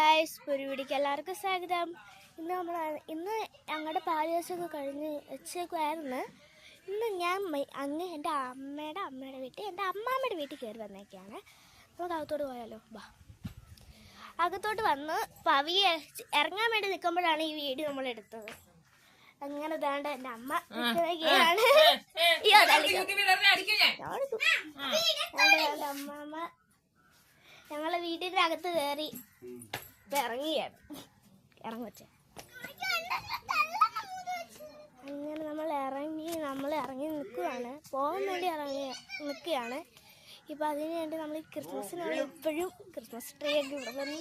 Guys, ഒരു വീഡിയോക്ക് എല്ലാവർക്കും സ്വാഗതം. ഇന്ന് ഞങ്ങളുടെ പാലുദിവസമൊക്കെ കഴിഞ്ഞ് വെച്ചേക്കുമായിരുന്നു. ഇന്ന് ഞാൻ എൻ്റെ അമ്മയുടെ വീട്ടിൽ എൻ്റെ അമ്മാമ്മയുടെ വീട്ടിൽ കയറി വന്നേക്കാണ്. നമുക്ക് അകത്തോട്ട് പോയാലോ? ബാ. അകത്തോട്ട് വന്ന് പവിയെ ഇറങ്ങാൻ വേണ്ടി നിൽക്കുമ്പോഴാണ് ഈ വീഡിയോ നമ്മൾ എടുത്തത്. അങ്ങനെ ഇതാണ്ട് എൻ്റെ അമ്മ നിൽക്കുകയാണ്. എൻ്റെ അമ്മാമ്മ ഞങ്ങളെ വീട്ടിൻ്റെ അകത്ത് കയറി ഇറങ്ങിയാണ്. ഇറങ്ങുവച്ച അങ്ങനെ നമ്മൾ ഇറങ്ങി നിൽക്കുകയാണ്. പോകാൻ വേണ്ടി നിൽക്കുകയാണ്. ഇപ്പം അതിന് വേണ്ടി നമ്മൾ ക്രിസ്മസിന് എപ്പോഴും ക്രിസ്മസ് ട്രീ ഒക്കെ ഇവിടെ വന്ന്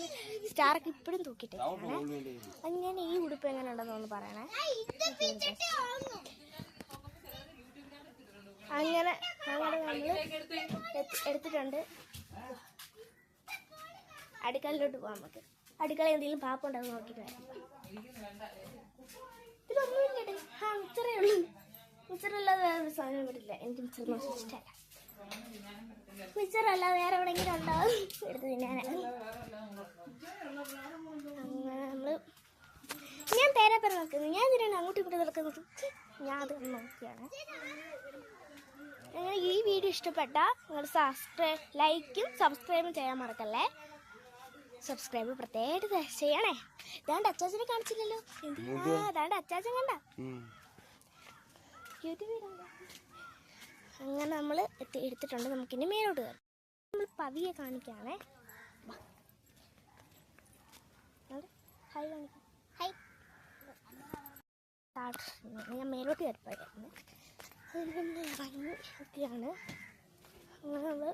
സ്റ്റാറൊക്കെ ഇപ്പോഴും തൂക്കിയിട്ടേക്കാണ്. അങ്ങനെ ഈ ഉടുപ്പ് എങ്ങനെ ഉണ്ടെന്നൊന്ന് പറയണേ. അങ്ങനെ നമ്മൾ എടുത്തിട്ടുണ്ട്. അടുക്കളയിലോട്ട് പോകാം. നമുക്ക് അടുക്കള എന്തെങ്കിലും പാപ്പുണ്ടാകും നോക്കിയിട്ട് വരാം. ഇതൊന്നുമില്ലേ? മിച്ചറേ ഉള്ളൂ. മിച്ചറല്ലാതെ വേറൊരു സാധനം വരില്ല. എനിക്ക് മിച്ചർ ഇഷ്ടമല്ല. മിച്ചറല്ലാതെ വേറെ എവിടെയെങ്കിലും ഉണ്ടാവും എടുത്ത് തിന്നാൻ. അങ്ങനെ ഞാൻ പേരെ പേരെ നോക്കുന്നത്. ഞാൻ ഇതിനാണ് അങ്ങോട്ടും ഇങ്ങോട്ടും നടക്കുന്നത്. ഞാൻ അത് നോക്കിയാണ്. അങ്ങനെ ഈ വീഡിയോ ഇഷ്ടപ്പെട്ടാൽ നിങ്ങൾ ലൈക്കും സബ്സ്ക്രൈബും ചെയ്യാൻ മറക്കല്ലേ. സബ്സ്ക്രൈബ് പ്രത്യേകമായിട്ട് ചെയ്യണേ. ഇതാണ്ട് അച്ചാച്ചനെ കാണിച്ചില്ലല്ലോ. അതാണ്ട് അച്ചാച്ചൻ കണ്ട യൂട്യൂബിൽ. അങ്ങനെ നമ്മൾ എടുത്തിട്ടുണ്ട്. നമുക്കിനി മേലോട്ട് കയറും. നമ്മൾ പവിയെ കാണിക്കാണേ. ഹായ് കാണിക്കാം. ഹായ്. ഞാൻ മേലോട്ട് കയറിപ്പോയായിരുന്നു. അതിൽ ഇറങ്ങി ഒക്കെയാണ്. അങ്ങനെ നമ്മൾ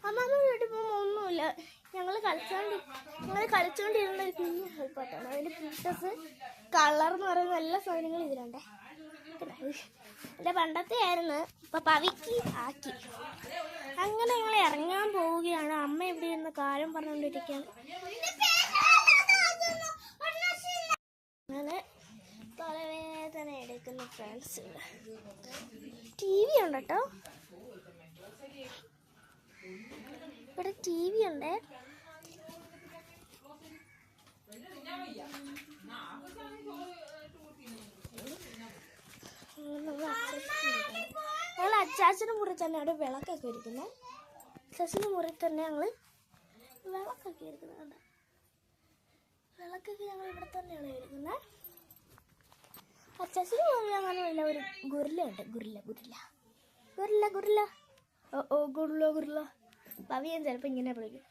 അമ്മമ്മ വീട്ടിൽ പോകുമ്പോൾ ഒന്നുമില്ല. ഞങ്ങൾ കളിച്ചുകൊണ്ടിരുന്ന ഒരു കുഞ്ഞ് കളിപ്പാട്ടാണ്. അതിൻ്റെ പീസസ് കളർ എന്ന് പറയുന്ന എല്ലാ സാധനങ്ങളും ഇതിലുണ്ടേ. എൻ്റെ പണ്ടത്തെ ആയിരുന്നു, ഇപ്പം പവിക്ക് ആക്കി. അങ്ങനെ ഞങ്ങൾ ഇറങ്ങാൻ പോവുകയാണ്. അമ്മ ഇവിടെ ഇരുന്ന് കാര്യം പറഞ്ഞുകൊണ്ടിരിക്കുകയാണ്. അങ്ങനെ തലവേദന എടുക്കുന്ന ഫ്രണ്ട്സ്. ടി വി ഉണ്ട് കേട്ടോ. ഇവിടെ ടി വി ഉണ്ട്. ഞങ്ങൾ അച്ചാച്ചൻ്റെ മുറി തന്നെ അവിടെ വിളക്കൊക്കെ ഇരിക്കുന്നത്. അച്ചാച്ചൻ്റെ മുറി തന്നെ ഞങ്ങൾ വിളക്കൊക്കെ ഇരിക്കുന്നുണ്ട്. വിളക്കൊക്കെ ഞങ്ങൾ ഇവിടെ തന്നെയാണ് ഇരിക്കുന്നത്. അച്ചാച്ചന് മുറി അങ്ങനെയുള്ള ഒരു ഗുരിലുണ്ട്. ഗുരില്ല. ഓ ഗുരുല. പവിയൻ ചിലപ്പോൾ ഇങ്ങനെ വിളിക്കും.